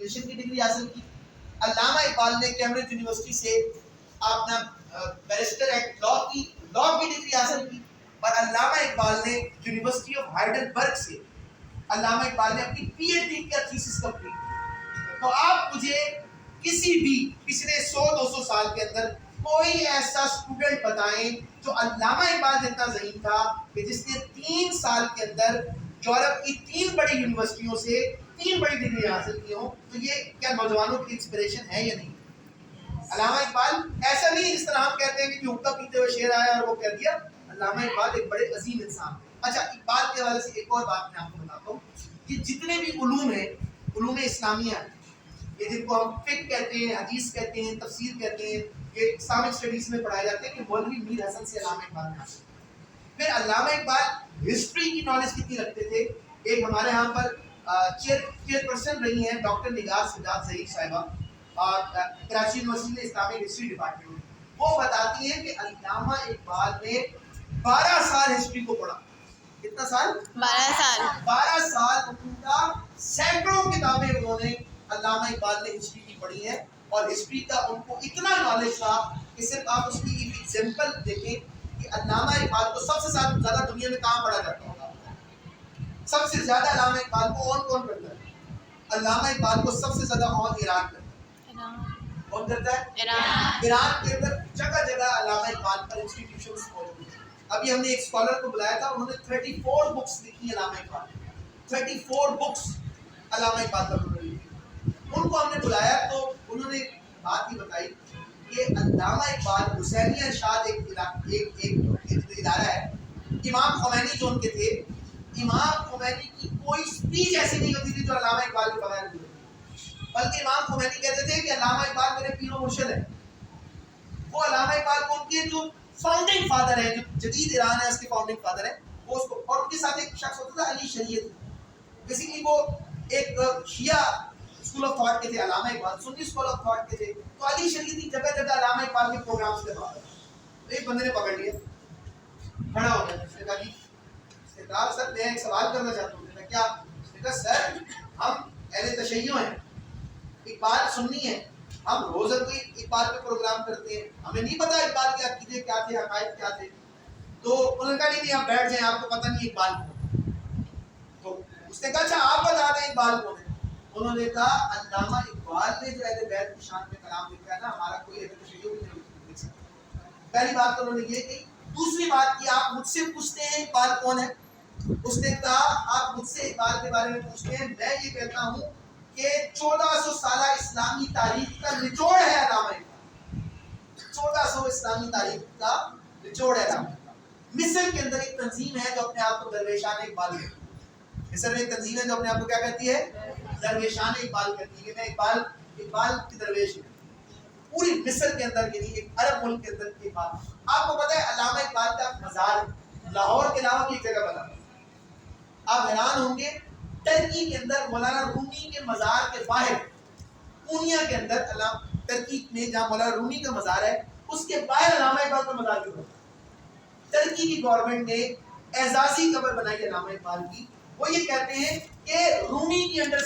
Administration کی degree حاصل کی. علامہ اقبال نے کیمبرج یونیورسٹی سے اپنا بیرسٹر ایٹ لا کی ڈگری حاصل کی. اور علامہ اقبال نے یونیورسٹی آف ہائیڈلبرگ سے علامہ اقبال نے اپنی پی ایچ ڈی کا تھیسس کمپلیٹ کی. تو آپ مجھے کسی بھی پچھلے 100-200 سال کے اندر کوئی ایسا اسٹوڈنٹ بتائیں جو علامہ اقبال جتنا ذہین تھا کہ جس نے 3 سال کے اندر یورپ کی 3 بڑی یونیورسٹیوں سے 3 بڑی ڈگری حاصل کی ہوں. تو یہ کیا نوجوانوں کی انسپریشن ہے یا نہیں؟ علامہ اقبال ایسا نہیں جس طرح ہم کہتے ہیں کہ حقہ پیتے ہوئے شعر آیا اور وہ کہہ دیا. علامہ اقبال ایک بڑے عظیم انسان. اچھا، اقبال کے حوالے سے ایک اور بات میں آپ کو بتاتا ہوں کہ جتنے بھی علوم ہیں، علوم اسلامیہ ہیں، یہ جن کو ہم فقہ کہتے ہیں، حدیث کہتے ہیں، تفسیر کہتے ہیں، یہ اسلامک اسٹڈیز میں پڑھائے جاتے ہیں کہ مولوی میر حسن سے علامہ اقبال نے حاصل. پھر علامہ اقبال ہسٹری کی نالج کتنی رکھتے تھے. ایک ہمارے یہاں پر چیئر پرسن رہی ہیں ڈاکٹر نگار سجاد ظہیر صاحبہ، اور کراچی یونیورسٹی میں اسلامک ہسٹری ڈپارٹمنٹ. وہ بتاتی ہیں کہ علامہ اقبال نے 12 سال ہسٹری کو پڑھا. کتنا سال؟ 12 سال ان کا سینکڑوں کتابیں انہوں نے علامہ اقبال نے ہسٹری کی پڑھی ہیں. اور ہسٹری کا ان کو اتنا نالج تھا کہ صرف آپ اس کی ایک ایگزامپل دیکھیں کہ علامہ اقبال کو سب سے زیادہ دنیا میں کہاں پڑھا جاتا ہوگا؟ سب سے زیادہ علامہ اقبال کو کون کرتا ہے؟ علامہ اقبال کو سب سے زیادہ ایران کرتا ہے. کون کرتا ہے؟ ایران کے اندر جگہ جگہ علامہ اقبال پر انسٹیٹیوشنز موجود ہیں. ابھی ہم نے ایک اسکالر کو بلایا تھا، انہوں نے 34 بکس لکھی علامہ اقبال، 34 بکس علامہ اقبال پر انہوں نے لکھی. ان کو ہم نے بلایا تو انہوں نے بات یہ بتائی کہ علامہ اقبال حسینیہ ارشاد ایک ادارہ ہے. امام خمینی جو ان کے تھے، امام خمینی کی کوئی اسپیچ ایسی نہیں ہوتی تھی جو علامہ اقبال کے بغیر نہیں ہوتی، بلکہ امام خمینی کہتے تھے کہ علامہ اقبال میرے پیر و مرشد ہے. وہ علامہ اقبال کو ان کے جو فاؤنڈنگ فادر ہیں، جو جدید ایران ہے اس کے فاؤنڈنگ فادر ہیں، وہ اس کو، اور ان کے ساتھ ایک شخص ہوتا تھا علی شریعت. بیسیکلی وہ ایک شیعہ اسکول آف تھاٹ کے تھے، علامہ اقبال سنی اسکول آف تھاٹ کے تھے. تو علی شریعتی جگہ جگہ علامہ اقبال کے پروگرامز کے بعد ایک بندے نے پکڑ لیا، کھڑا ہو گیا. اس نے کہا کہ سر میں ایک سوال کرنا چاہتا ہوں. کیا؟ اس نے کہا سر ہم اہل تشیع ہیں، اقبال سنی ہیں، ہم روز اقبال پہ پروگرام کرتے ہیں، ہمیں نہیں پتا اقبال کے عقیدے کیا تھے، عقائد کیا تھے. تو انہوں نے کہا نہیں آپ بیٹھ جائیں، آپ کو پتہ نہیں اقبال کون. تو اس نے کہا اچھا آپ بتا دیں اقبال کون ہے. انہوں نے کہا علامہ اقبال نے جو اہل بیت کی شان میں کلام لکھا ہے نا، ہمارا کوئی اہل تشیع نہیں لکھ سکتا. پہلی بات تو انہوں نے یہ کہی. دوسری بات کی آپ مجھ سے پوچھتے ہیں اقبال کون ہے. اس نے کہا آپ مجھ سے اقبال کے بارے میں پوچھتے ہیں، میں یہ کہتا ہوں کہ 1400 سالہ اسلامی تاریخ کا نچوڑ ہے علامہ اقبال. 1400 اسلامی تاریخ کا نچوڑ ہے علامہ اقبال. مصر کے اندر ایک تنظیم ہے جو اپنے آپ کو درویشان اقبال کہتی ہے. مصر میں ایک تنظیم ہے جو اپنے آپ کو کیا کہتی ہے؟ درویشان اقبال کہتی ہے کہ میں اقبال کی درویش ہوں. پوری مصر کے اندر، یعنی ایک عرب ملک کے اندر کی بات. آپ کو پتہ ہے علامہ اقبال کا مزار لاہور کے علاوہ بھی ایک جگہ بنا. آپ حیران ہوں گے، ترکی کے اندر مولانا رومی کے مزار کے باہر، پونیا کے اندر ترکی میں جہاں مولانا رومی کا مزار ہے اس کے باہر علامہ اقبال کا مزار کیوں ہے؟ ترکی کی گورنمنٹ نے اعزازی قبر بنائی علامہ اقبال کی. وہ یہ کہتے ہیں کہ رومی کی انڈر